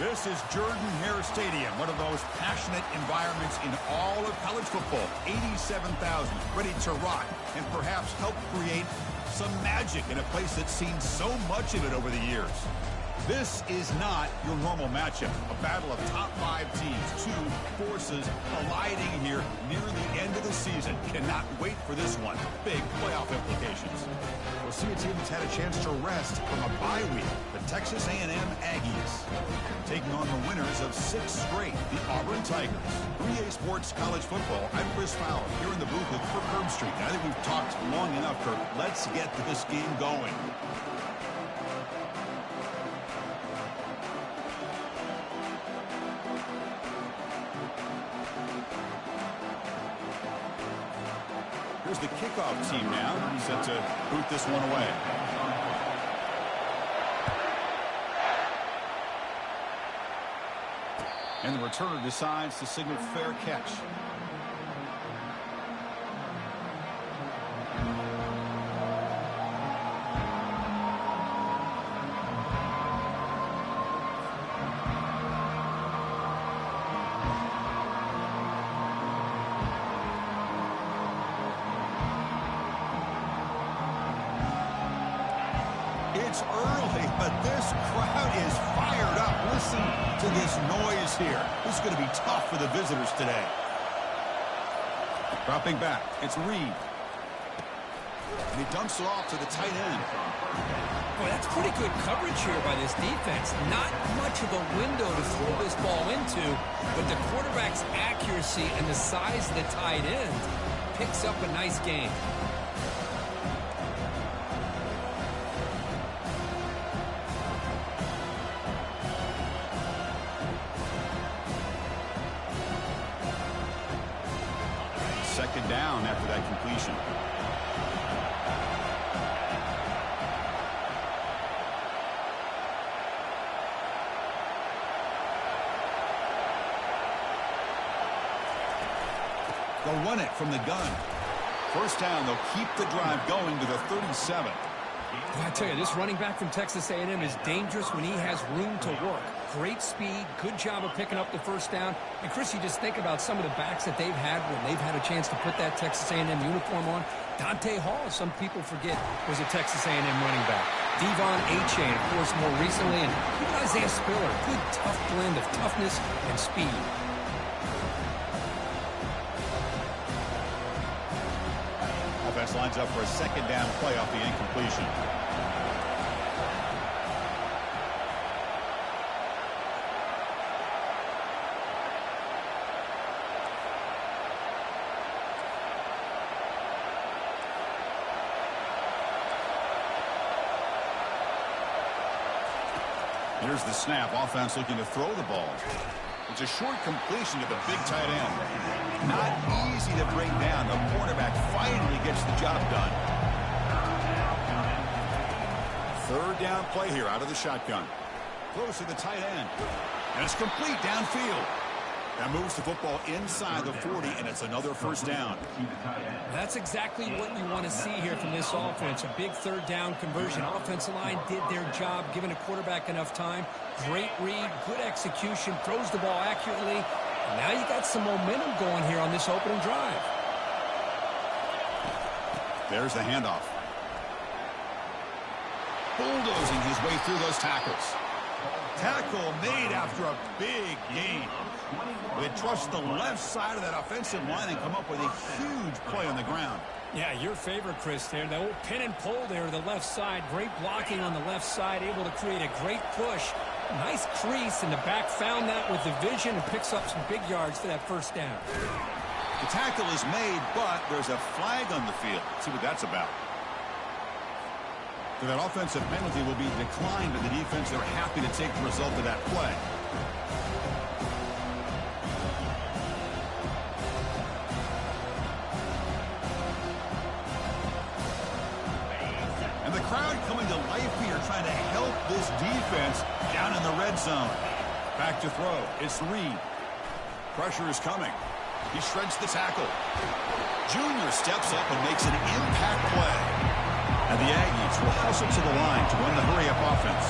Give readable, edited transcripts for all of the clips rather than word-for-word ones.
This is Jordan-Hare Stadium, one of the most passionate environments in all of college football. 87,000 ready to rock and perhaps help create some magic in a place that's seen so much of it over the years. This is not your normal matchup. A battle of top 5 teams, 2 forces colliding here near the end of the season. Cannot wait for this one. Big playoff implications. We'll see a team that's had a chance to rest from a bye week. The Texas A&M Aggies taking on the winners of 6 straight, the Auburn Tigers. 3A Sports College Football. I'm Chris Fowler here in the booth with Kirk Herbstreit. I think we've talked long enough, Kirk. Let's get this game going. Here's the kickoff team now, set to boot this one away. And the returner decides to signal fair catch. It's early, but this crowd is fired up. Listen to this noise here. This is going to be tough for the visitors today. Dropping back, it's Reed. And he dumps it off to the tight end. Boy, that's pretty good coverage here by this defense. Not much of a window to throw this ball into, but the quarterback's accuracy and the size of the tight end picks up a nice game. Second down after that completion. They'll run it from the gun. First down, they'll keep the drive going to the 37. I tell you, this running back from Texas A&M is dangerous when he has room to work. Great speed, good job of picking up the first down. And, Chris, you just think about some of the backs that they've had when they've had a chance to put that Texas A&M uniform on. Dante Hall, some people forget, was a Texas A&M running back. Devon Achane, of course, more recently. And even Isaiah Spiller, good, tough blend of toughness and speed. Offense lines up for a second down play off the incompletion. Here's the snap. Offense looking to throw the ball. It's a short completion to the big tight end. Not easy to bring down. The quarterback finally gets the job done. Third down play here out of the shotgun. Close to the tight end. And it's complete downfield. That moves the football inside the 40, and it's another first down. That's exactly what you want to see here from this offense. A big third down conversion. Offensive line did their job, giving a quarterback enough time. Great read, good execution, throws the ball accurately. And now you got some momentum going here on this opening drive. There's the handoff. Bulldozing his way through those tackles. Tackle made after a big gain. They trust the left side of that offensive line and come up with a huge play on the ground. Yeah, your favorite, Chris, there. The old pin and pull there to the left side. Great blocking on the left side, able to create a great push. Nice crease, and the back found that with the vision and picks up some big yards for that first down. The tackle is made, but there's a flag on the field. Let's see what that's about. So that offensive penalty will be declined by the defense. They're happy to take the result of that play. And the crowd coming to life here, trying to help this defense down in the red zone. Back to throw. It's Reed. Pressure is coming. He shreds the tackle. Junior steps up and makes an impact play. And the Aggies will hustle to the line to run the hurry-up offense.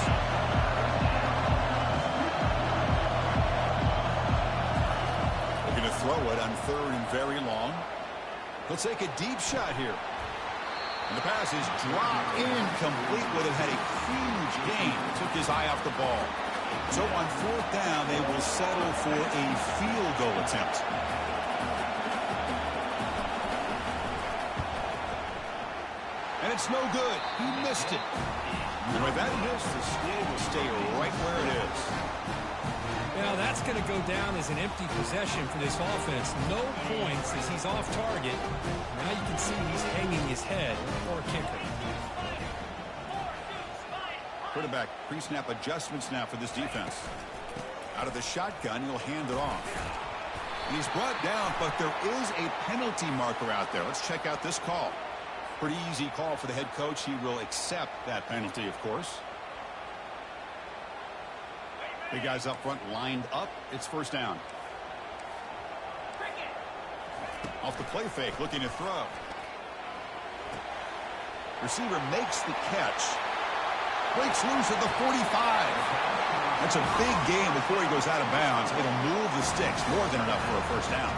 throw it on 3rd and very long. He'll take a deep shot here. And the pass is dropped incomplete with it. Had a huge gain. Took his eye off the ball. So on 4th down, they will settle for a field goal attempt. And it's no good. He missed it. And with that miss, the score will stay right where it is. Well, that's going to go down as an empty possession for this offense. No points as he's off target. Now you can see he's hanging his head for a kicker. Quarterback pre-snap adjustments now for this defense. Out of the shotgun, he'll hand it off. He's brought down, but there is a penalty marker out there. Let's check out this call. Pretty easy call for the head coach. He will accept that penalty, of course. The guys up front lined up. It's 1st down. Off the play fake, looking to throw. Receiver makes the catch. Breaks loose at the 45. That's a big gain before he goes out of bounds. It'll move the sticks. More than enough for a 1st down.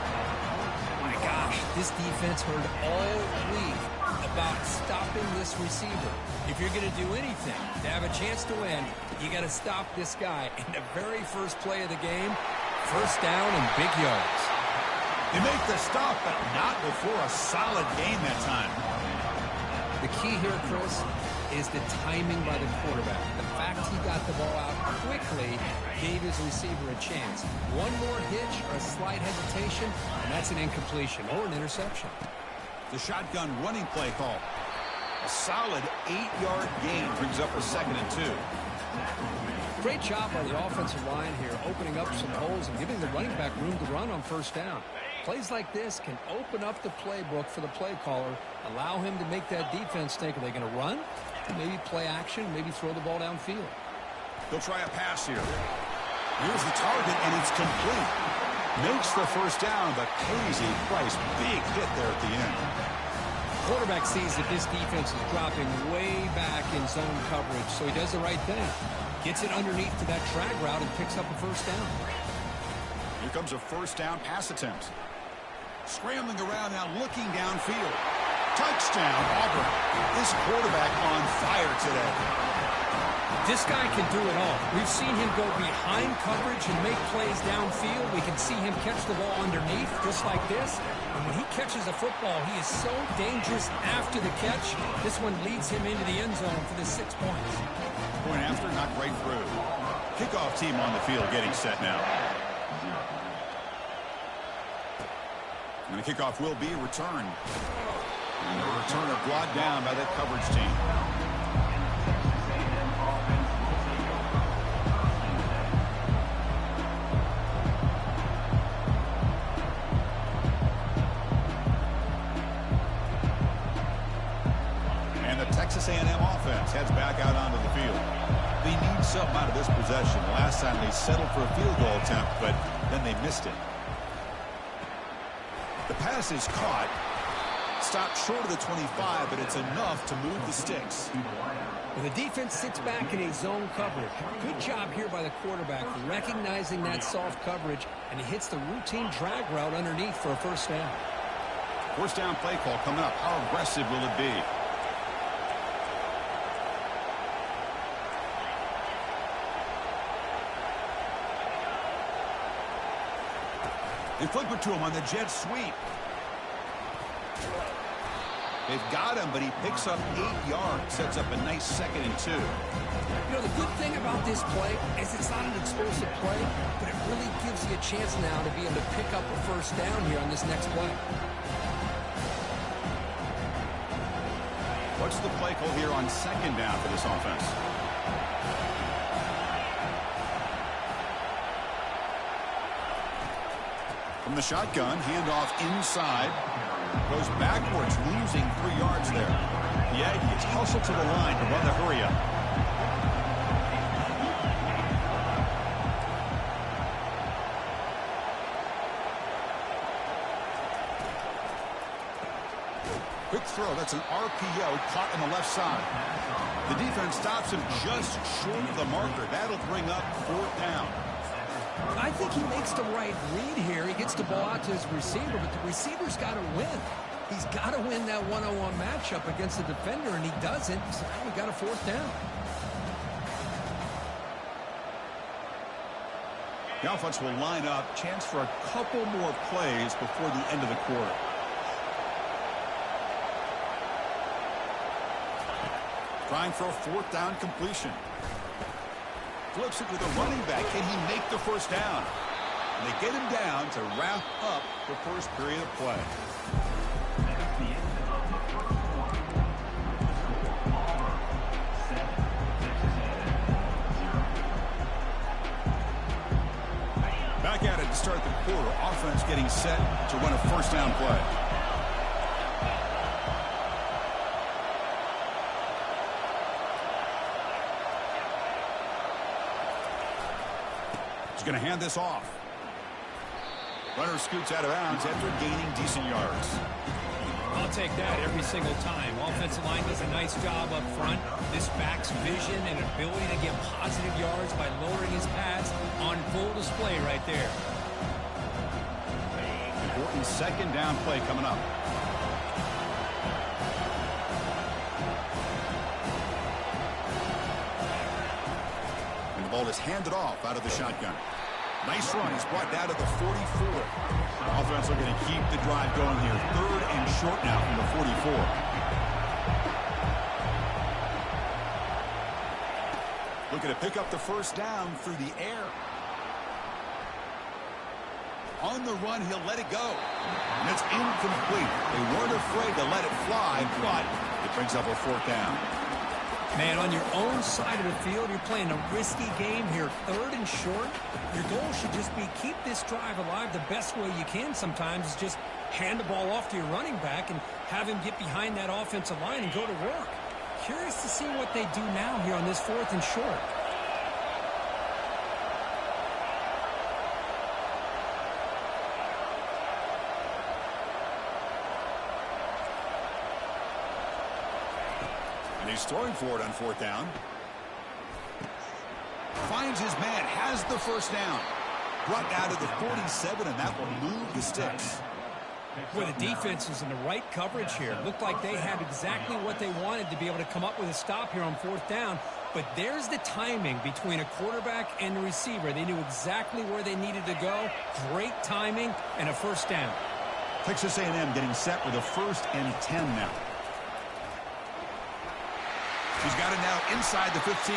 My gosh, this defense heard all week about stopping this receiver. If you're going to do anything to have a chance to win, you got to stop this guy. In the very first play of the game, 1st down and big yards. They make the stop, but not before a solid gain that time. The key here, Chris, is the timing by the quarterback. The fact he got the ball out quickly gave his receiver a chance. One more hitch or a slight hesitation, and that's an incompletion or an interception. The shotgun running play call. A solid 8-yard gain brings up a 2nd and 2. Great job by the offensive line here, opening up some holes and giving the running back room to run on 1st down. Plays like this can open up the playbook for the play caller, allow him to make that defense think, are they going to run? Maybe play action, maybe throw the ball downfield. They'll try a pass here. Here's the target, and it's complete. Makes the 1st down, but pays a price. Big hit there at the end. Quarterback sees that this defense is dropping way back in zone coverage, so he does the right thing. Gets it underneath to that drag route and picks up a 1st down. Here comes a 1st down pass attempt. Scrambling around now, looking downfield. Touchdown, Auburn. This quarterback on fire today. This guy can do it all. We've seen him go behind coverage and make plays downfield. We can see him catch the ball underneath, just like this. And when he catches a football, he is so dangerous after the catch. This one leads him into the end zone for the 6 points. Point after, not right through. Kickoff team on the field getting set now. And the kickoff will be returned. And the returner brought down by that coverage team. And the Texas A&M offense heads back out onto the field. They need something out of this possession. Last time they settled for a field goal attempt, but then they missed it. The pass is caught. Stopped short of the 25, but it's enough to move the sticks. Well, the defense sits back in a zone coverage. Good job here by the quarterback recognizing that soft coverage, and he hits the routine drag route underneath for a 1st down. 1st down play call coming up. How aggressive will it be? They flip it to him on the jet sweep. They've got him, but he picks up 8 yards. Sets up a nice 2nd and 2. You know, the good thing about this play is it's not an explosive play, but it really gives you a chance now to be able to pick up a 1st down here on this next play. What's the play call here on 2nd down for this offense? From the shotgun, handoff inside. Goes backwards, losing 3 yards there. The Aggies hustle to the line to run the hurry-up. Quick throw. That's an RPO caught on the left side. The defense stops him just short of the marker. That'll bring up 4th down. I think he makes the right read here. He gets the ball out to his receiver, but the receiver's got to win. He's got to win that one-on-one matchup against the defender, and he doesn't. So now we got a fourth down. The offense will line up. Chance for a couple more plays before the end of the quarter. Trying for a fourth down completion. Flips it with a running back. Can he make the first down? And they get him down to wrap up the first period of play. Back at it to start the quarter. Offense getting set to run a first down play. He's going to hand this off. Runner scoots out of bounds after gaining decent yards. I'll take that every single time. Offensive line does a nice job up front. This back's vision and ability to get positive yards by lowering his pads on full display right there. Important second down play coming up. And the ball is handed off out of the shotgun. Nice run. He's brought down to the 44. The offense looking to keep the drive going here. Third and short now from the 44. Looking to pick up the first down through the air. On the run, he'll let it go. And it's incomplete. They weren't afraid to let it fly, but it brings up a fourth down. Man, on your own side of the field, you're playing a risky game here. Third and short. Your goal should just be keep this drive alive the best way you can sometimes is just hand the ball off to your running back and have him get behind that offensive line and go to work. Curious to see what they do now here on this fourth and short. And he's throwing for it on fourth down. Finds his man, has the first down. Brought down to the 47, and that will move the sticks. Boy, the defense was in the right coverage here. Looked like they had exactly what they wanted to be able to come up with a stop here on fourth down. But there's the timing between a quarterback and the receiver. They knew exactly where they needed to go. Great timing and a first down. Texas A&M getting set with a 1st and 10 now. He's got it now inside the 15.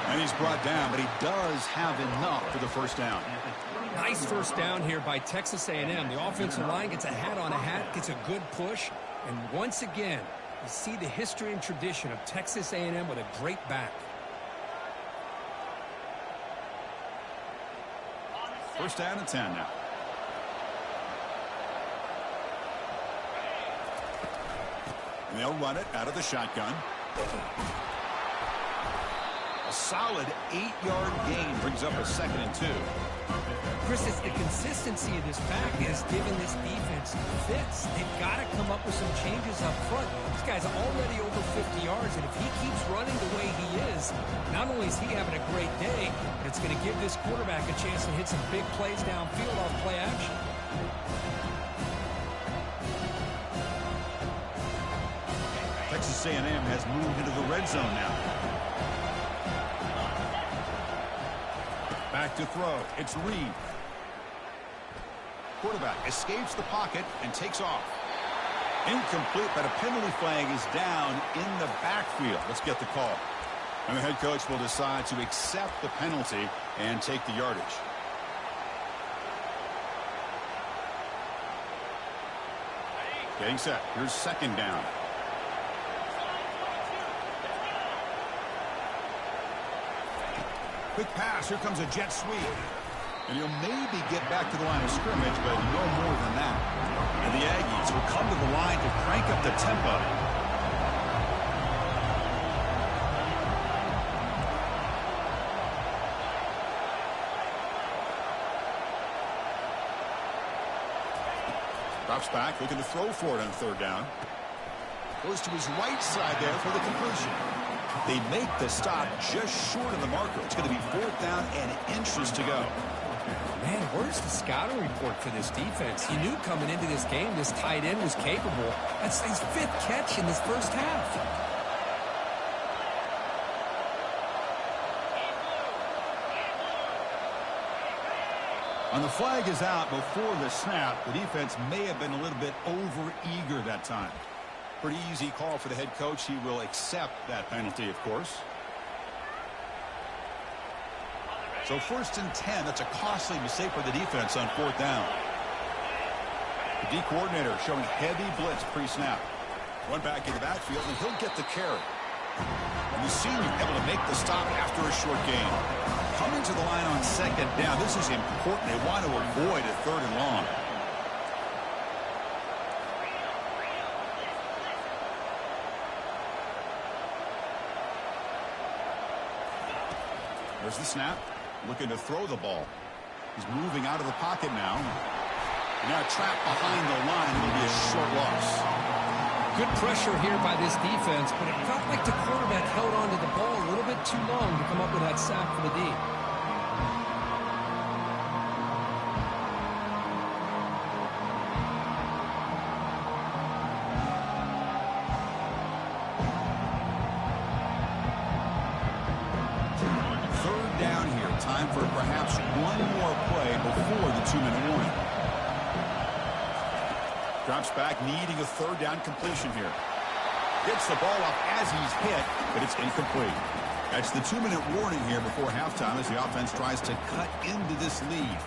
And he's brought down, but he does have enough for the first down. Nice first down here by Texas A&M. The offensive line gets a hat on a hat, gets a good push. And once again, you see the history and tradition of Texas A&M with a great back. First down and 10 now. And they'll run it out of the shotgun. A solid 8-yard gain brings up a 2nd and 2. Chris, it's the consistency of this back is giving this defense fits. They've got to come up with some changes up front. This guy's already over 50 yards, and if he keeps running the way he is, not only is he having a great day, but it's going to give this quarterback a chance to hit some big plays downfield off play action. Texas A&M has moved into the red zone now. Back to throw. It's Reed. Quarterback escapes the pocket and takes off. Incomplete, but a penalty flag is down in the backfield. Let's get the call. And the head coach will decide to accept the penalty and take the yardage. Getting set. Here's 2nd down. Quick pass. Here comes a jet sweep. And he'll maybe get back to the line of scrimmage, but no more than that. And the Aggies will come to the line to crank up the tempo. Drops back, looking to throw for it on 3rd down. Goes to his right side there for the completion. They make the stop just short of the marker. It's going to be 4th down and inches to go. Man, where's the scouting report for this defense? You knew coming into this game this tight end was capable. That's his 5th catch in this first half. And the flag is out before the snap. The defense may have been a little bit over-eager that time. Pretty easy call for the head coach. He will accept that penalty, of course. So 1st and 10. That's a costly mistake for the defense on 4th down. The D coordinator showing heavy blitz pre-snap. Run back into the backfield, and he'll get the carry. And the senior able to make the stop after a short gain. Coming to the line on 2nd down. This is important. They want to avoid a 3rd and long. There's the snap. Looking to throw the ball. He's moving out of the pocket now. Now trapped behind the line. It'll be a short loss. Good pressure here by this defense, but it felt like the quarterback held on to the ball a little bit too long to come up with that sack for the D. Third down here. Time for perhaps one more play before the 2-minute warning. Drops back, needing a 3rd down completion here. Gets the ball up as he's hit, but it's incomplete. That's the 2-minute warning here before halftime as the offense tries to cut into this lead.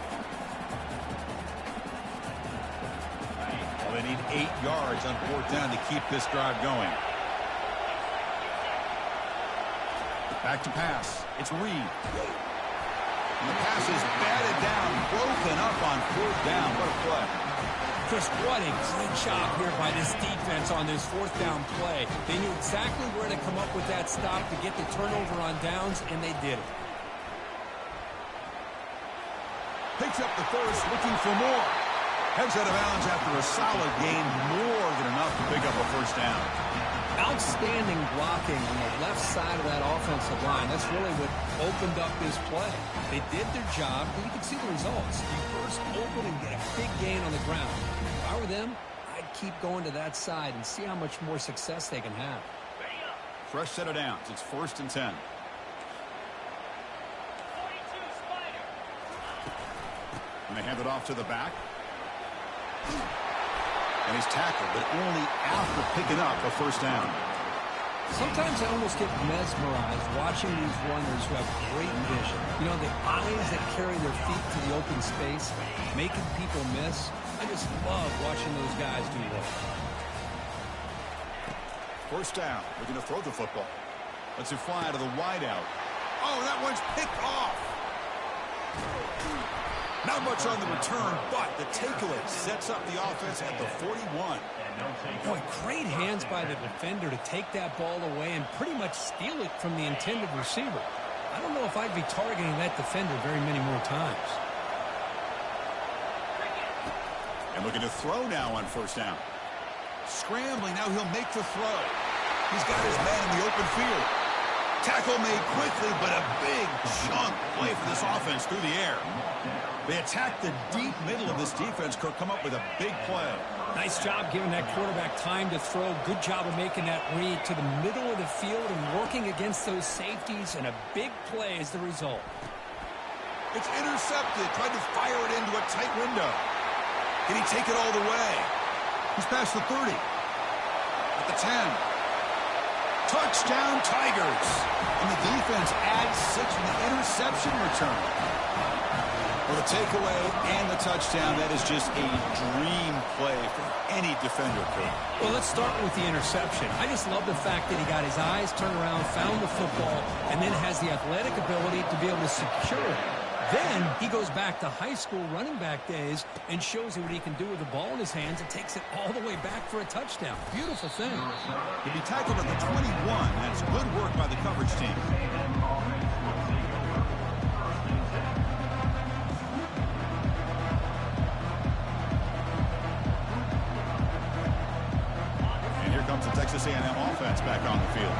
Well, they need 8 yards on 4th down to keep this drive going. Back to pass. It's Reed. And the pass is batted down, broken up on 4th down. What a play. Chris, what a great job here by this defense on this 4th down play. They knew exactly where to come up with that stop to get the turnover on downs, and they did it. Picks up the first, looking for more. Heads out of bounds after a solid gain, more than enough to pick up a 1st down. Outstanding blocking on the left side of that offensive line. That's really what opened up this play. They did their job, and you can see the results. You first open and get a big gain on the ground. If I were them, I'd keep going to that side and see how much more success they can have. Fresh set of downs. It's 1st and 10. And they hand it off to the back. And he's tackled, but only after picking up a 1st down. Sometimes I almost get mesmerized watching these runners who have great vision. You know, the eyes that carry their feet to the open space, making people miss. I just love watching those guys do that. 1st down. Looking to throw the football. Lets it fly to the wideout. Oh, that one's picked off. Not much on the return, but the takeaway sets up the offense at the 41. Boy, great hands by the defender to take that ball away and pretty much steal it from the intended receiver. I don't know if I'd be targeting that defender very many more times. And looking to throw now on 1st down. Scrambling, now he'll make the throw. He's got his man in the open field. Tackle made quickly, but a big chunk play for this offense through the air. They attack the deep middle of this defense. Kirk come up with a big play. Nice job giving that quarterback time to throw. Good job of making that read to the middle of the field and working against those safeties, and a big play is the result. It's intercepted. Tried to fire it into a tight window. Can he take it all the way? He's past the 30. At the 10. Touchdown, Tigers. And the defense adds 6 from the interception return. Well, the takeaway and the touchdown, that is just a dream play for any defender, Kirk. Well, let's start with the interception. I just love the fact that he got his eyes turned around, found the football, and then has the athletic ability to be able to secure it. Then he goes back to high school running back days and shows you what he can do with the ball in his hands and takes it all the way back for a touchdown. Beautiful thing. He'll be tackled at the 21. That's good work by the coverage team. And here comes the Texas A&M offense back on the field.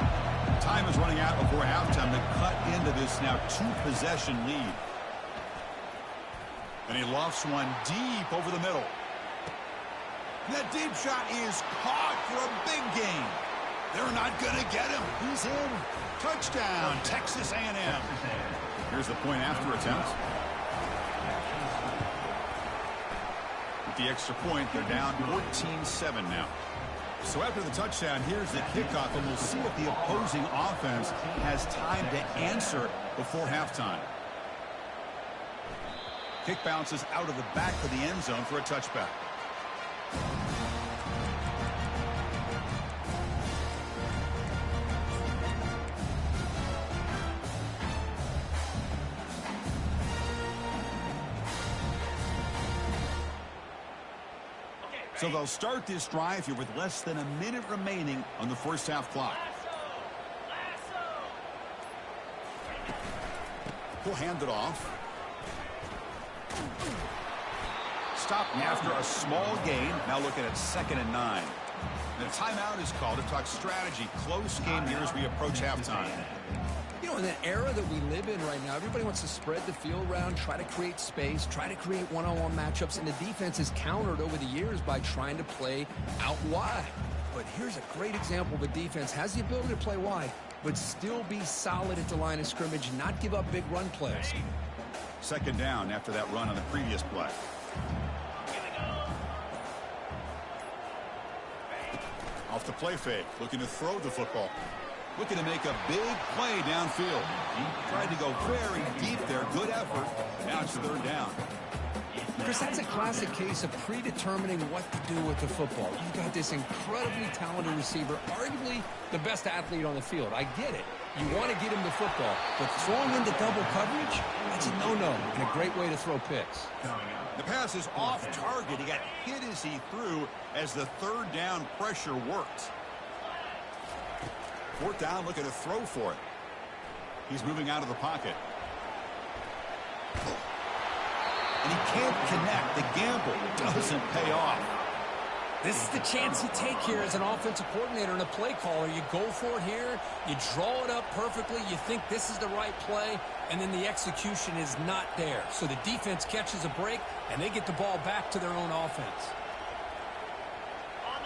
Time is running out before halftime to cut into this now 2-possession lead. And he lofts one deep over the middle. That deep shot is caught for a big gain. They're not going to get him. He's in. Touchdown, Texas A&M. Here's the point after attempt. With the extra point, they're down 14-7 now. So after the touchdown, here's the kickoff, and we'll see if the opposing offense has time to answer before halftime. Kick bounces out of the back of the end zone for a touchback. So they'll start this drive here with less than a minute remaining on the first half clock. He'll hand it off. Stop after a small gain. Now looking at 2nd and 9. The timeout is called to talk strategy. Close game here as we approach halftime. You know, in that era that we live in right now, everybody wants to spread the field around, try to create space, try to create one-on-one matchups, and the defense is countered over the years by trying to play out wide. But here's a great example of a defense has the ability to play wide, but still be solid at the line of scrimmage, not give up big run plays. 2nd down after that run on the previous play. Off the play fake, looking to throw the football. Looking to make a big play downfield. Tried to go very deep there. Good effort. Now it's 3rd down. Chris, that's a classic case of predetermining what to do with the football. You've got this incredibly talented receiver, arguably the best athlete on the field. I get it. You want to get him the football, but throwing into double coverage, that's a no-no and a great way to throw picks. The pass is off target. He got hit as he threw as the 3rd down pressure worked. 4th down, looking to throw for it. He's moving out of the pocket. And he can't connect. The gamble doesn't pay off. This is the chance you take here as an offensive coordinator and a play caller. You go for it here. You draw it up perfectly. You think this is the right play, and then the execution is not there. So the defense catches a break, and they get the ball back to their own offense.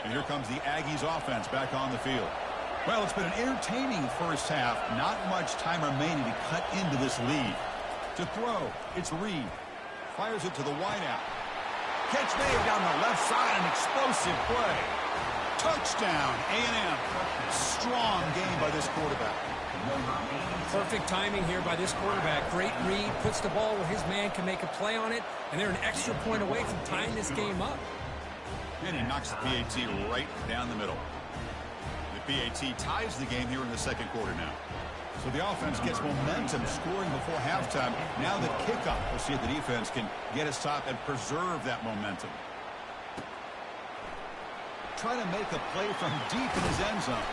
And here comes the Aggies offense back on the field. Well, it's been an entertaining first half. Not much time remaining to cut into this lead. To throw, it's Reed. Fires it to the wideout. Catch made down the left side, an explosive play. Touchdown, A&M. Strong game by this quarterback. Perfect timing here by this quarterback. Great read, puts the ball where his man can make a play on it, and they're an extra point away from tying this game up. And he knocks the PAT right down the middle. The PAT ties the game here in the 2nd quarter now. So the offense gets momentum scoring before halftime. Now the kickoff. We'll see if the defense can get a stop and preserve that momentum. Trying to make a play from deep in his end zone.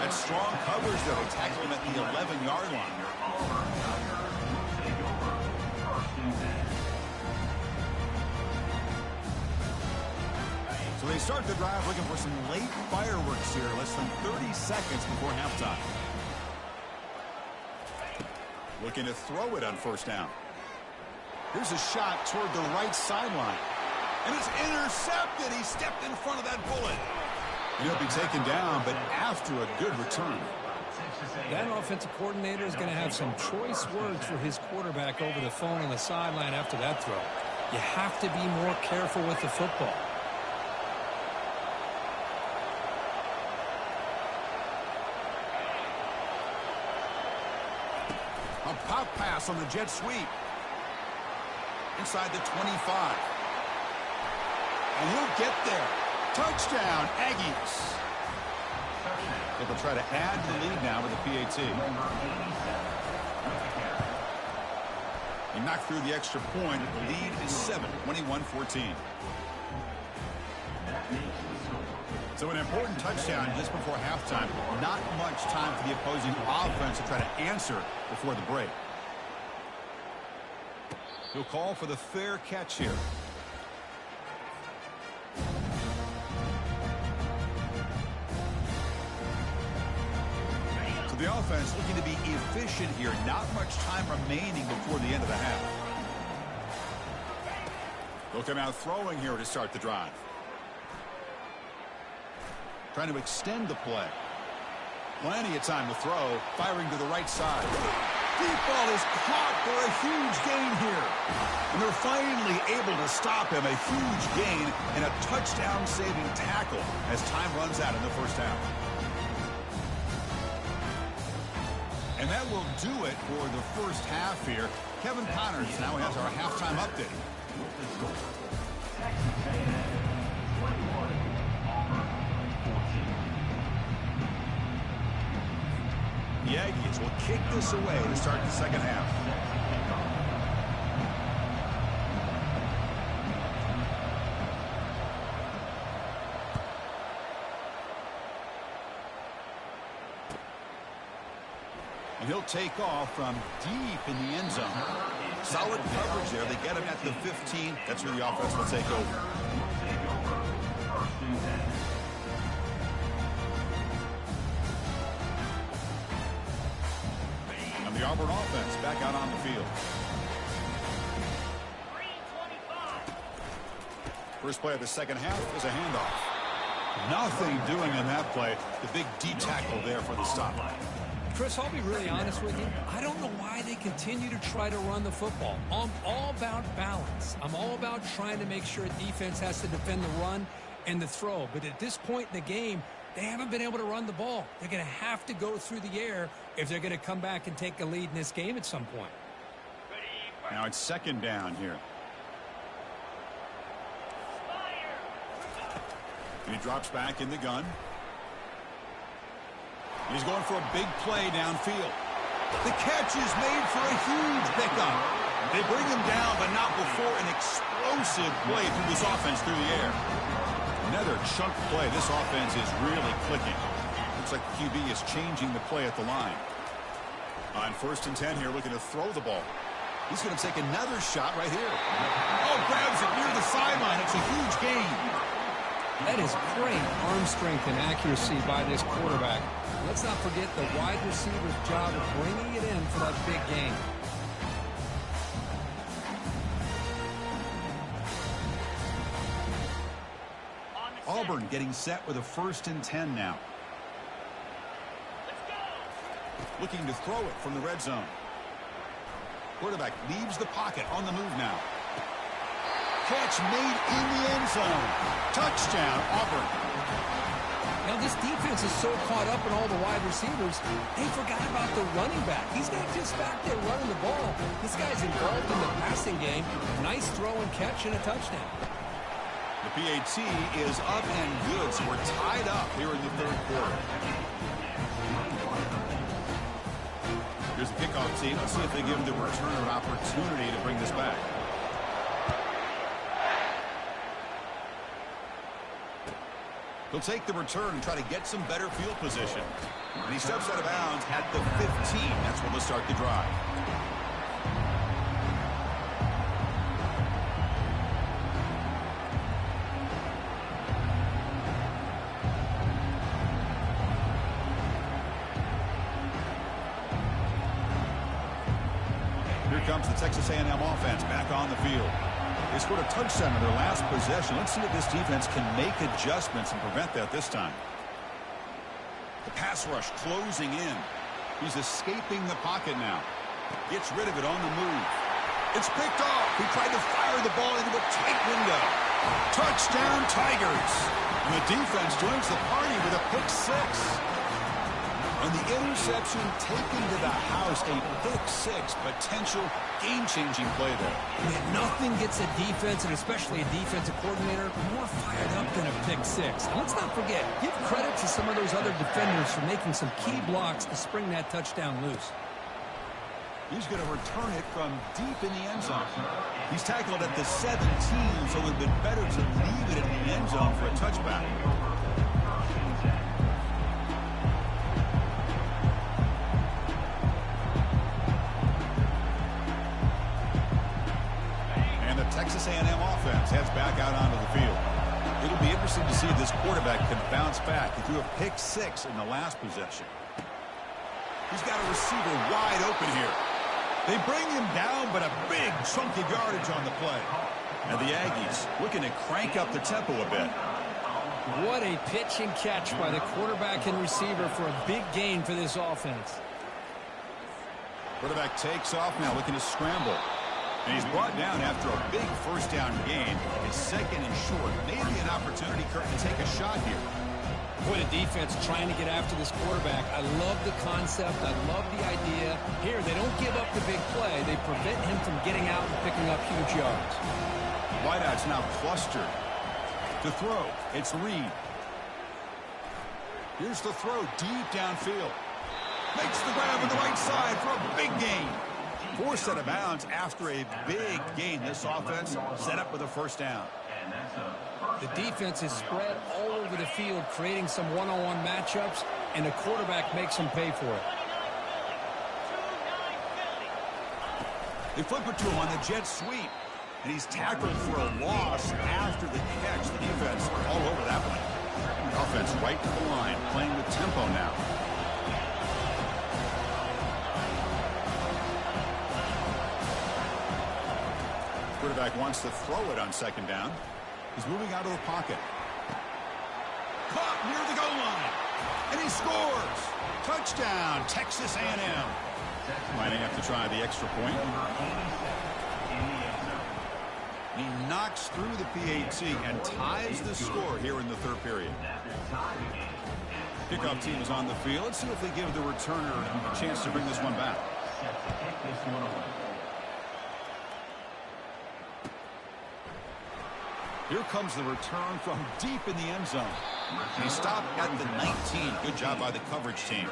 That strong coverage though. They tackle him at the 11-yard line. So they start the drive looking for some late fireworks here. Less than 30 seconds before halftime. Looking to throw it on 1st down. Here's a shot toward the right sideline. And it's intercepted. He stepped in front of that bullet. And he'll be taken down, but after a good return. That offensive coordinator is going to have some choice words for his quarterback over the phone on the sideline after that throw. You have to be more careful with the football. A pop pass on the jet sweep. Inside the 25. And he'll get there. Touchdown, Aggies. So they'll try to add the lead now with the PAT. He knocked through the extra point. The lead is 7, 21-14. So an important touchdown just before halftime. Not much time for the opposing offense to try to answer before the break. He'll call for the fair catch here. So the offense looking to be efficient here. Not much time remaining before the end of the half. They'll come out throwing here to start the drive. Trying to extend the play. Plenty of time to throw. Firing to the right side. Deep ball is caught for a huge gain here. And they're finally able to stop him. A huge gain and a touchdown-saving tackle as time runs out in the first half. And that will do it for the first half here. Kevin Connors now has our halftime update. The Aggies will kick this away to start the second half. And he'll take off from deep in the end zone. Solid coverage there. They get him at the 15. That's where the offense will take over. And the Auburn offense back out on the field. First play of the second half is a handoff. Nothing doing in that play. The big D tackle there for the stop. Chris, I'll be really honest with you. I don't know why they continue to try to run the football. I'm all about balance. I'm all about trying to make sure defense has to defend the run and the throw. But at this point in the game, they haven't been able to run the ball. They're going to have to go through the air if they're going to come back and take a lead in this game at some point. Now it's second down here. And he drops back in the gun. He's going for a big play downfield. The catch is made for a huge pickup. They bring him down, but not before an explosive play through this offense through the air. Another chunk play. This offense is really clicking. Looks like the QB is changing the play at the line. On 1st and 10 here, looking to throw the ball. He's going to take another shot right here. Oh, grabs it near the sideline. It's a huge gain. That is great arm strength and accuracy by this quarterback. Let's not forget the wide receiver's job of bringing it in for that big gain. Auburn getting set with a 1st and 10 now. Looking to throw it from the red zone. Quarterback leaves the pocket on the move now. Catch made in the end zone. Touchdown, Auburn. Now, this defense is so caught up in all the wide receivers, they forgot about the running back. He's not just back there running the ball. This guy's involved in the passing game. Nice throw and catch and a touchdown. The PAT is up and good, so we're tied up here in the third quarter. Here's the kickoff team. Let's see if they give the returner an opportunity to bring this back. He'll take the return and try to get some better field position. And he steps out of bounds at the 15. That's when they'll start the drive. Here comes the Texas A&M offense back on the field. They scored a touchdown in their last possession. Let's see if this defense can make adjustments and prevent that this time. The pass rush closing in. He's escaping the pocket now. Gets rid of it on the move. It's picked off. He tried to fire the ball into a tight window. Touchdown, Tigers. And the defense joins the party with a pick 6. And the interception taken to the house, a pick 6, potential game-changing play there. Yeah, nothing gets a defense, and especially a defensive coordinator, more fired up than a pick 6. And let's not forget, give credit to some of those other defenders for making some key blocks to spring that touchdown loose. He's going to return it from deep in the end zone. He's tackled at the 17, so it would have been better to leave it in the end zone for a touchback. Texas A&M offense heads back out onto the field. It'll be interesting to see if this quarterback can bounce back. He threw a pick 6 in the last possession. He's got a receiver wide open here. They bring him down, but a big chunk of yardage on the play. And the Aggies looking to crank up the tempo a bit. What a pitch and catch by the quarterback and receiver for a big gain for this offense. Quarterback takes off now, looking to scramble. And he's brought down after a big first down gain. It's second and short. Maybe an opportunity, Kirk, to take a shot here. Boy, the defense trying to get after this quarterback. I love the concept. I love the idea. Here, they don't give up the big play. They prevent him from getting out and picking up huge yards. Wideouts now clustered. To throw, it's Reed. Here's the throw deep downfield. Makes the grab on the right side for a big gain. Forced out of bounds after a big gain. This offense set up with a first down. The defense is spread all over the field, creating some one-on-one matchups, and the quarterback makes them pay for it. They flip it to him on the jet sweep. And he's tackled for a loss after the catch. The defense all over that one. The offense right to the line, playing with tempo now. Quarterback wants to throw it on second down. He's moving out of the pocket. Caught near the goal line. And he scores. Touchdown, Texas A&M. Might have to try the extra point. He knocks through the PAT and ties the score here in the third period. Kickoff team is on the field. Let's see if they give the returner a chance to bring this one back. Here comes the return from deep in the end zone. He stopped at the 19. Good job by the coverage team.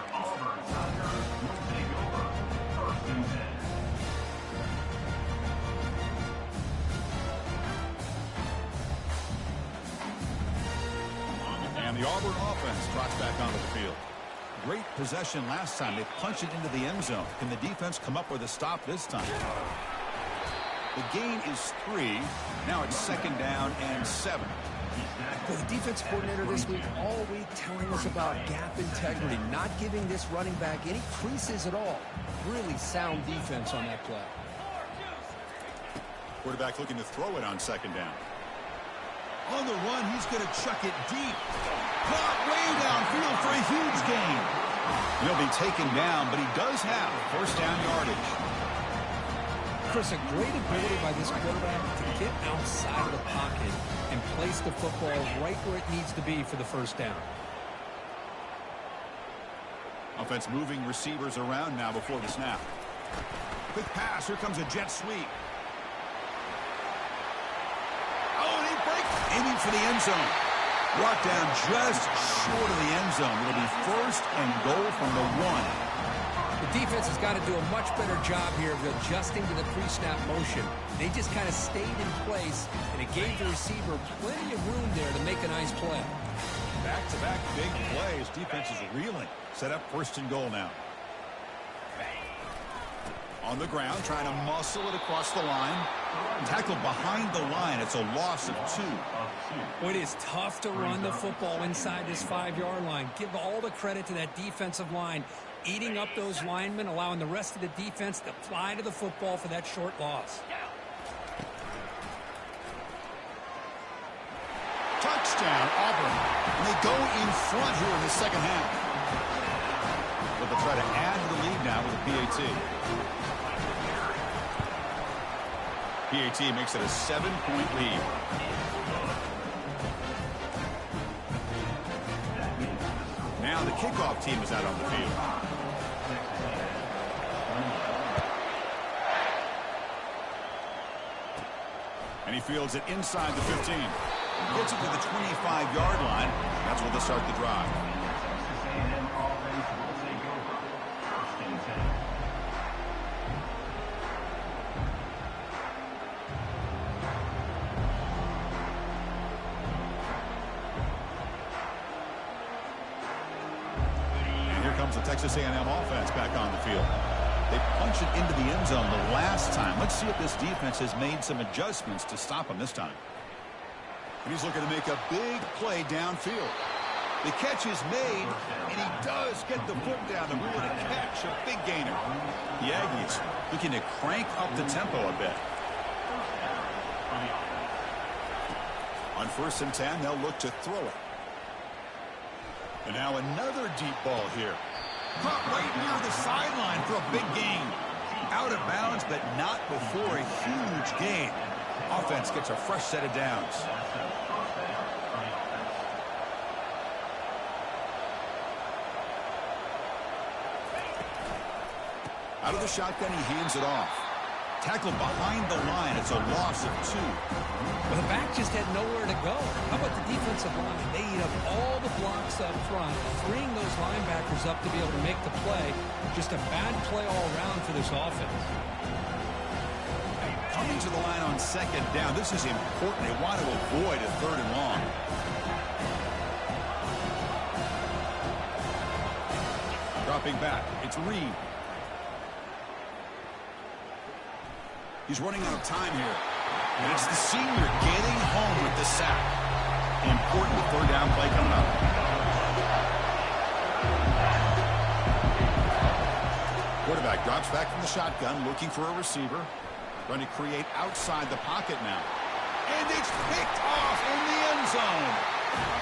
And the Auburn offense trots back onto the field. Great possession last time. They punched it into the end zone. Can the defense come up with a stop this time? The gain is 3. Now it's second down and 7. The defense coordinator this week all week telling us about gap integrity, not giving this running back any creases at all. Really sound defense on that play. Quarterback looking to throw it on second down. On the run, he's going to chuck it deep. Caught way downfield for a huge gain. He'll be taken down, but he does have first down yardage. Chris, a great ability by this quarterback to get outside of the pocket and place the football right where it needs to be for the first down. Offense moving receivers around now before the snap. Quick pass. Here comes a jet sweep. Oh, and he breaks. Aiming for the end zone. Brought down just short of the end zone. It'll be first and goal from the 1. The defense has got to do a much better job here of adjusting to the pre-snap motion. They just kind of stayed in place, and it gave the receiver plenty of room there to make a nice play. Back-to-back big plays. Defense is reeling. Set up first and goal now. On the ground, trying to muscle it across the line. Tackled behind the line. It's a loss of 2. Well, it is tough to run the football inside this 5-yard line. Give all the credit to that defensive line, eating up those linemen, allowing the rest of the defense to fly to the football for that short loss. Touchdown, Auburn. And they go in front here in the second half. But they'll try to add to the lead now with a PAT. PAT makes it a 7-point lead. Now the kickoff team is out on the field. And he fields it inside the 15. Gets it to the 25-yard line. That's where they'll start the drive. The Texas A&M offense back on the field. They punched it into the end zone the last time. Let's see if this defense has made some adjustments to stop him this time. And he's looking to make a big play downfield. The catch is made, and he does get the foot down to really catch a big gainer. The Aggies looking to crank up the tempo a bit. On 1st and 10, they'll look to throw it. And now another deep ball here. Caught right near the sideline for a big gain. Out of bounds, but not before a huge gain. Offense gets a fresh set of downs. Out of the shotgun, he hands it off. Tackled behind the line. It's a loss of 2. Well, the back just had nowhere to go. How about the defensive line? They eat up all the blocks up front, freeing those linebackers up to be able to make the play. Just a bad play all around for this offense. Coming to the line on 2nd down. This is important. They want to avoid a 3rd and long. Dropping back. It's Reed. He's running out of time here. And it's the senior getting home with the sack. Important 3rd down play coming up. Quarterback drops back from the shotgun, looking for a receiver. Trying to create outside the pocket now. And it's picked off in the end zone.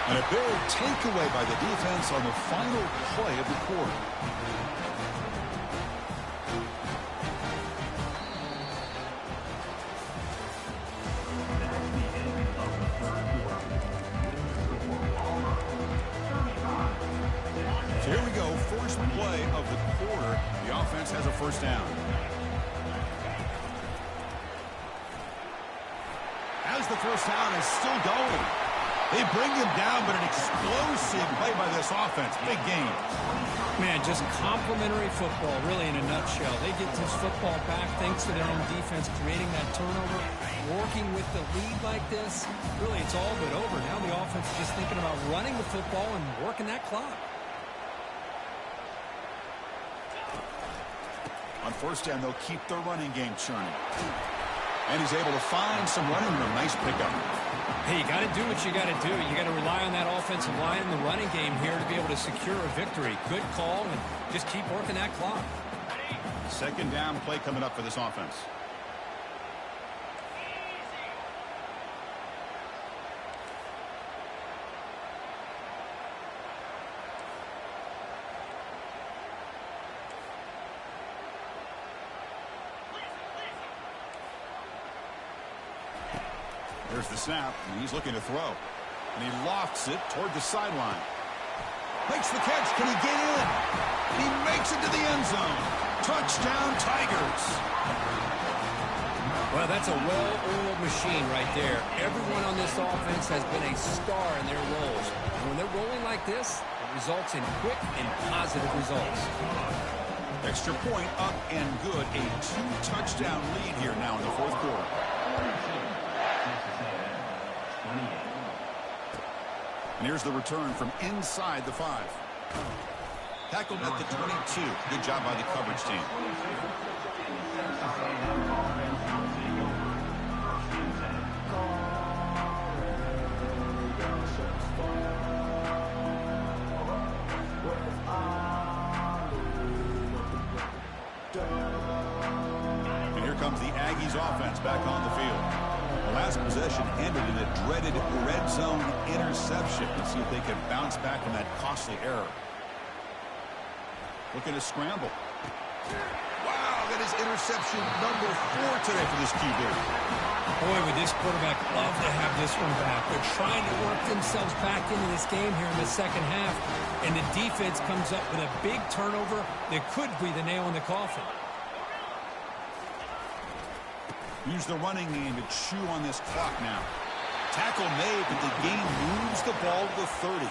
And a big takeaway by the defense on the final play of the quarter. So here we go, first play of the quarter. The offense has a 1st down. As the 1st down is still going. They bring him down, but an explosive play by this offense. Big game. Man, just complimentary football, really, in a nutshell. They get this football back thanks to their own defense, creating that turnover, working with the lead like this. Really, it's all but over. Now the offense is just thinking about running the football and working that clock. On 1st down, they'll keep the running game churning. And he's able to find some running room. Nice pickup. Hey, you got to do what you got to do. You got to rely on that offensive line in the running game here to be able to secure a victory. Good call, and just keep working that clock. 2nd down play coming up for this offense. There's the snap, and he's looking to throw. And he lofts it toward the sideline. Makes the catch. Can he get in? He makes it to the end zone. Touchdown, Tigers. Well, that's a well-oiled machine right there. Everyone on this offense has been a star in their roles. And when they're rolling like this, it results in quick and positive results. Extra point up and good. A 2-touchdown lead here now in the 4th quarter. And here's the return from inside the 5. Tackled at the 22. Good job by the coverage team. And here comes the Aggies offense back on the field. The last possession ended in a dreaded red zone interception. Let's see if they can bounce back from that costly error. Looking to scramble. Wow, that is interception number 4 today for this QB. Boy, would this quarterback love to have this one back. They're trying to work themselves back into this game here in the 2nd half. And the defense comes up with a big turnover that could be the nail in the coffin. Use the running game to chew on this clock now. Tackle made, but the game moves the ball to the 30.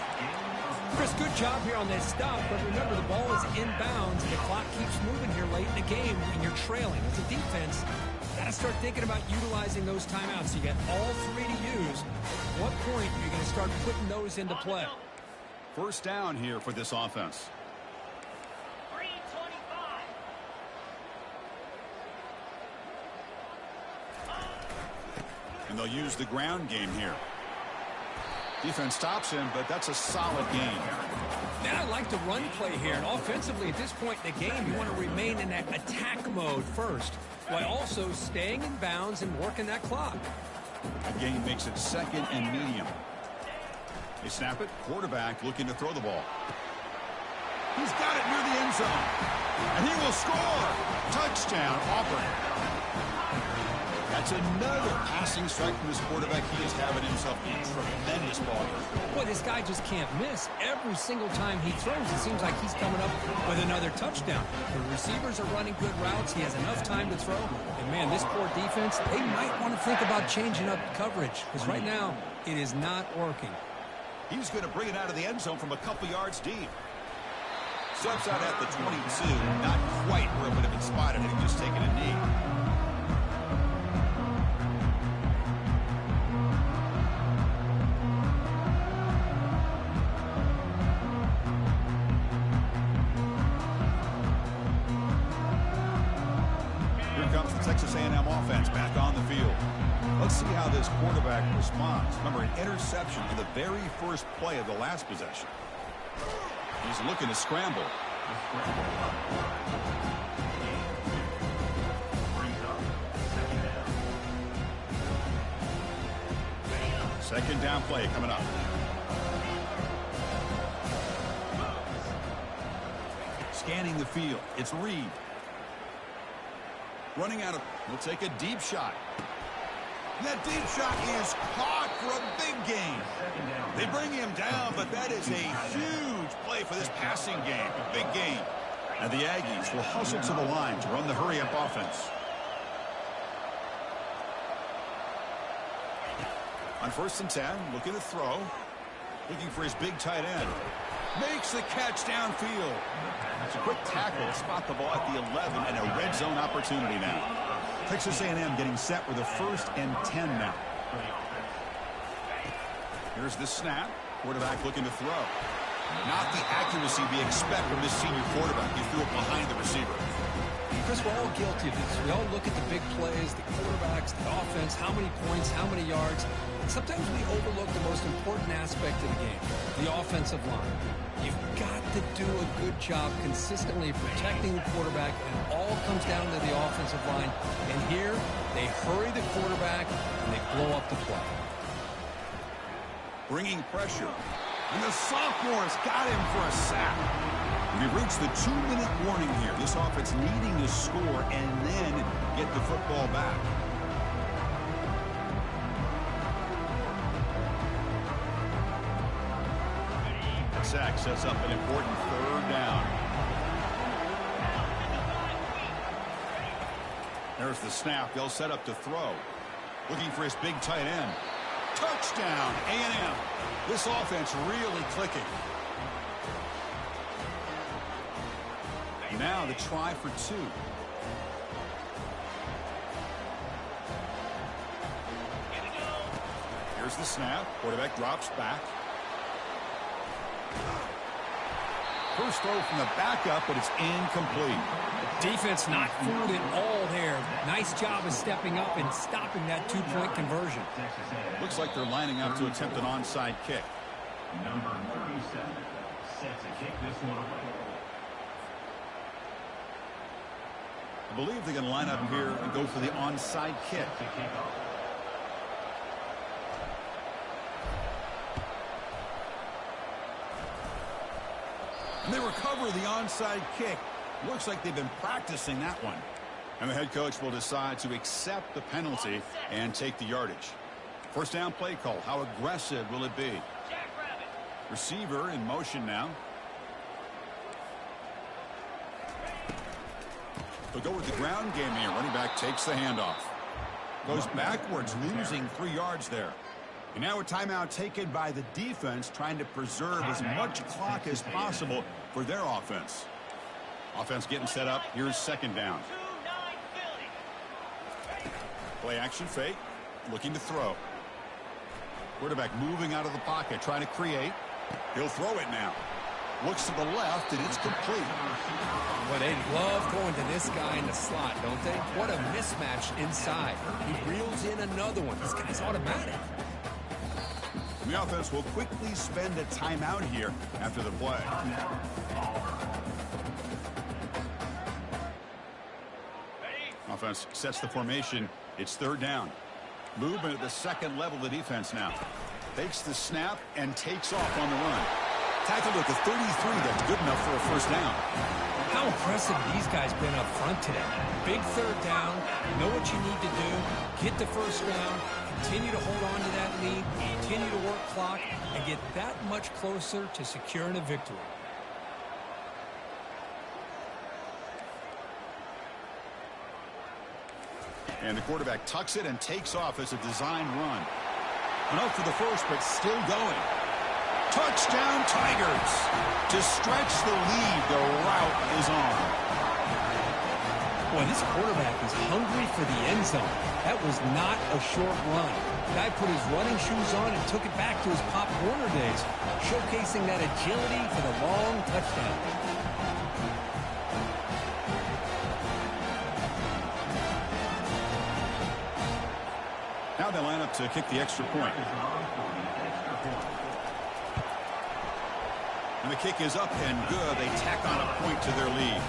Chris, good job here on that stop, but remember the ball is inbounds and the clock keeps moving here late in the game and you're trailing. As a defense, you got to start thinking about utilizing those timeouts. You got all 3 to use. At what point are you going to start putting those into play? 1st down here for this offense. And they'll use the ground game here. Defense stops him, but that's a solid game. Man, I like the run play here. And offensively, at this point in the game, you want to remain in that attack mode first, while also staying in bounds and working that clock. The game makes it second and medium. They snap it. Quarterback looking to throw the ball. He's got it near the end zone. And he will score. Touchdown, Auburn. That's another passing strike from this quarterback. He is having himself a tremendous ball game. Boy, this guy just can't miss. Every single time he throws, it seems like he's coming up with another touchdown. The receivers are running good routes. He has enough time to throw. And, man, this poor defense, they might want to think about changing up coverage because right now it is not working. He's going to bring it out of the end zone from a couple yards deep. Steps out at the 22. Not quite where it would have been spotted had he just taken a knee. Here comes the Texas A&M offense back on the field. Let's see how this quarterback responds. Remember, an interception on the very first play of the last possession. He's looking to scramble. Second down play coming up. Scanning the field. It's Reed. Running out of... We'll take a deep shot. That deep shot is caught for a big gain. They bring him down, but that is a huge play for this passing game. Big gain. And the Aggies will hustle to the line to run the hurry-up offense. On 1st and 10, looking to throw. Looking for his big tight end. Makes the catch downfield. It's a quick tackle to spot the ball at the 11 and a red zone opportunity now. Texas A&M getting set with a 1st and 10 now. Here's the snap. Quarterback looking to throw. Not the accuracy we expect from this senior quarterback. He threw it behind the receiver. Chris, we're all guilty of this. We all look at the big plays, the quarterbacks, the offense, how many points, how many yards. And sometimes we overlook the most important aspect of the game, the offensive line. You've got to do a good job consistently protecting the quarterback, and it all comes down to the offensive line. And here, they hurry the quarterback, and they blow up the play. Bringing pressure. And the sophomore's got him for a sack. We've reached the 2-minute warning here. This offense needing to score and then get the football back. That sack sets up an important 3rd down. There's the snap. They'll set up to throw. Looking for his big tight end. Touchdown, A&M. This offense really clicking. Now the try for 2. Here's the snap. Quarterback drops back. First throw from the backup, but it's incomplete. Defense not fooled at all there. Nice job of stepping up and stopping that 2-point conversion. Looks like they're lining up to attempt an onside kick. Number 37 set to kick this one away. I believe they're going to line up here and go for the onside kick. And they recover the onside kick. Looks like they've been practicing that one. And the head coach will decide to accept the penalty and take the yardage. 1st down play call. How aggressive will it be? Receiver in motion now. They'll go with the ground game here. Running back takes the handoff. Goes backwards, losing 3 yards there. And now a timeout taken by the defense, trying to preserve as much clock as possible for their offense. Offense getting set up. Here's 2nd down. Play action fake. Looking to throw. Quarterback moving out of the pocket, trying to create. He'll throw it now. Looks to the left, and it's complete. Well, they love going to this guy in the slot, don't they? What a mismatch inside. He reels in another one. This guy's automatic. And the offense will quickly spend a timeout here after the play. Offense sets the formation. It's 3rd down. Movement at the second level of the defense now. Takes the snap and takes off on the run. Tackled at the 33. That's good enough for a first down. How impressive these guys been up front today. Big third down. Know what you need to do. Get the first down. Continue to hold on to that lead. Continue to work clock. And get that much closer to securing a victory. And the quarterback tucks it and takes off as a design run. Enough for the first, but still going. Touchdown, Tigers. To stretch the lead, the route is on. Boy, this quarterback is hungry for the end zone. That was not a short run. The guy put his running shoes on and took it back to his Pop Warner days, showcasing that agility for the long touchdown. Now they line up to kick the extra point. And the kick is up and good. They tack on a point to their lead.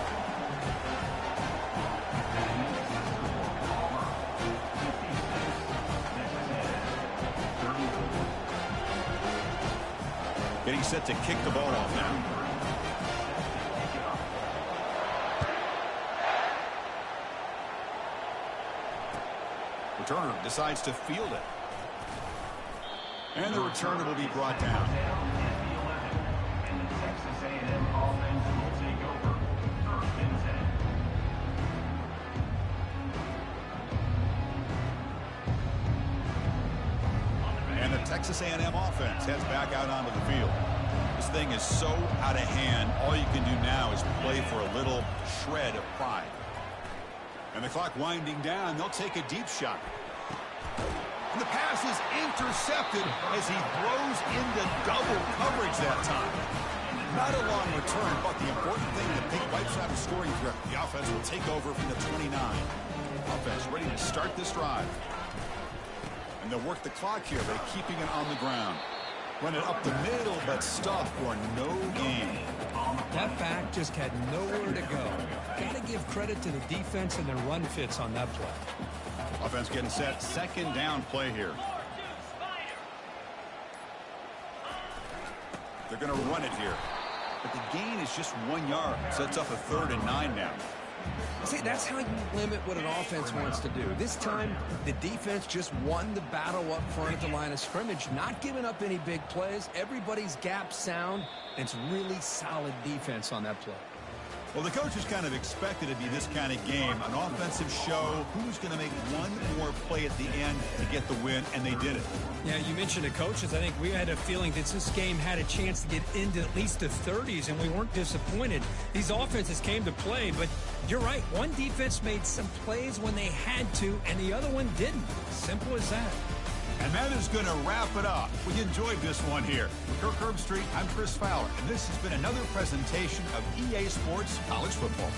Getting set to kick the ball off now. Returner decides to field it. And the returner will be brought down. And the Texas A&M offense will take over. 1st and 10. And the Texas A&M offense heads back out onto the field. This thing is so out of hand, all you can do now is play for a little shred of pride. And the clock winding down, they'll take a deep shot. And the pass is intercepted as he throws into double coverage that time. Not a long return, but the important thing that Pink wipes out a scoring threat. The offense will take over from the 29. Offense ready to start this drive. And they'll work the clock here by keeping it on the ground. Run it up the middle, but stuff for no gain. That back just had nowhere to go. Got to give credit to the defense and their run fits on that play. Offense getting set. Second down play here. They're going to run it here. But the gain is just 1 yard. Sets up a 3rd and 9 now. See, that's how you limit what an offense wants to do. This time, the defense just won the battle up front at the line of scrimmage, not giving up any big plays. Everybody's gap sound. It's really solid defense on that play. Well, the coaches kind of expected it to be this kind of game, an offensive show. Who's going to make one more play at the end to get the win, and they did it. Yeah, you mentioned the coaches. I think we had a feeling that this game had a chance to get into at least the 30s, and we weren't disappointed. These offenses came to play, but you're right. One defense made some plays when they had to, and the other one didn't. Simple as that. And that is going to wrap it up. We enjoyed this one here. For Kirk Herbstreit, I'm Chris Fowler, and this has been another presentation of EA Sports College Football.